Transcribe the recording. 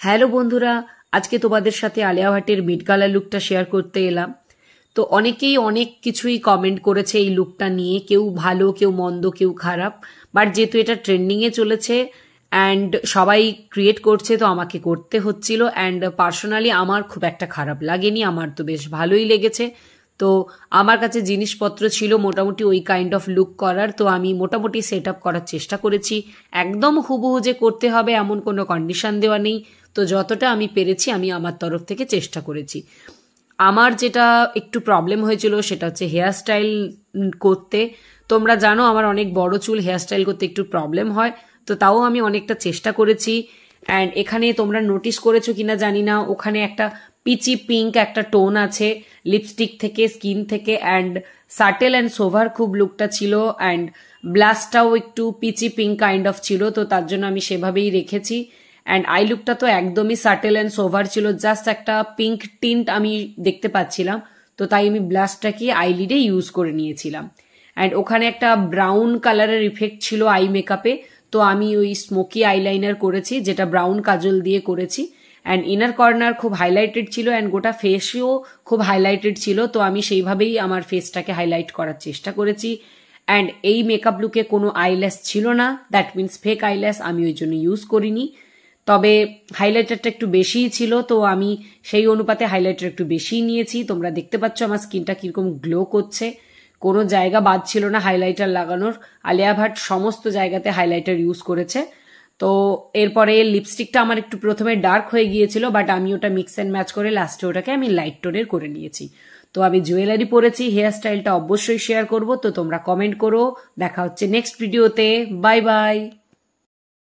Hello বন্ধুরা, আজকে তোমাদের সাথে আলিয়া ভাটের মিড গালা লুকটা শেয়ার করতে এলাম। তো অনেকেই অনেক কিছুই কমেন্ট করেছে এই লুকটা নিয়ে, কেউ ভালো, কেউ মন্দ, কেউ খারাপ। বাট যেহেতু এটা ট্রেন্ডিংয়ে চলেছে অ্যান্ড সবাই ক্রিয়েট করছে, তো আমাকে করতে হচ্ছিল। অ্যান্ড পার্সোনালি আমার খুব একটা খারাপ লাগেনি, আমার তো বেশ ভালোই লেগেছে। তো আমার কাছে জিনিসপত্র ছিল মোটামুটি ওই কাইন্ড অফ লুক করার, তো আমি মোটামুটি সেট আপ করার চেষ্টা করেছি। একদম হুবহু যে করতে হবে এমন কোনো কন্ডিশন দেওয়া নেই। তো যতটা আমি পেরেছি আমি আমার তরফ থেকে চেষ্টা করেছি। আমার যেটা একটু প্রবলেম হয়েছিল সেটা হচ্ছে হেয়ার স্টাইল করতে। তোমরা জানো আমার অনেক বড় চুল, হেয়ার স্টাইল করতে একটু প্রবলেম হয়। তো তাও আমি অনেকটা চেষ্টা করেছি। অ্যান্ড এখানে তোমরা নোটিস করেছো কিনা জানি না, ওখানে একটা পিচি পিঙ্ক একটা টোন আছে লিপস্টিক থেকে, স্কিন থেকে। অ্যান্ড সাটেল অ্যান্ড সোভার খুব লুকটা ছিল। অ্যান্ড ব্লাশটাও একটু পিচি পিঙ্ক কাইন্ড অফ ছিল, তো তার জন্য আমি সেভাবেই রেখেছি। অ্যান্ড আই লুকটা তো একদমই সাটেল অ্যান্ড সোভার ছিল, জাস্ট একটা পিঙ্ক টিন্ট আমি দেখতে পাচ্ছিলাম। তো তাই আমি ব্লাশটাকে আইলিডে ইউজ করে নিয়েছিলাম। অ্যান্ড ওখানে একটা ব্রাউন কালারের ইফেক্ট ছিল আই মেকআপে, তো আমি ওই স্মোকি আইলাইনার করেছি, যেটা ব্রাউন কাজল দিয়ে করেছি। অ্যান্ড ইনার কর্নার খুব হাইলাইটেড ছিল, অ্যান্ড গোটা ফেসও খুব হাইলাইটেড ছিল, তো আমি সেইভাবেই আমার ফেসটাকে হাইলাইট করার চেষ্টা করেছি। অ্যান্ড এই মেকআপ লুকে কোনো আইল্যাশ ছিল না, দ্যাট মিনস ফেক আইল্যাশ আমি ওই জন্য ইউজ করিনি। তবে হাইলাইটারটা একটু বেশিই ছিল, তো আমি সেই অনুপাতে হাইলাইটার একটু বেশিই নিয়েছি। তোমরা দেখতে পাচ্ছ আমার স্কিনটা কিরকম গ্লো করছে, কোনো জায়গা বাদ ছিল না হাইলাইটার লাগানোর। আলিয়া ভাট সমস্ত জায়গাতে হাইলাইটার ইউজ করেছে। তো এরপরে লিপস্টিকটা আমার একটু প্রথমে ডার্ক হয়ে গিয়েছিল, বাট আমি ওটা মিক্স অ্যান্ড ম্যাচ করে লাস্টে ওটাকে আমি লাইট টোনের করে নিয়েছি। তো আমি জুয়েলারি পরেছি, হেয়ার স্টাইলটা অবশ্যই শেয়ার করব, তো তোমরা কমেন্ট করো। দেখা হচ্ছে নেক্সট ভিডিওতে। Bye bye.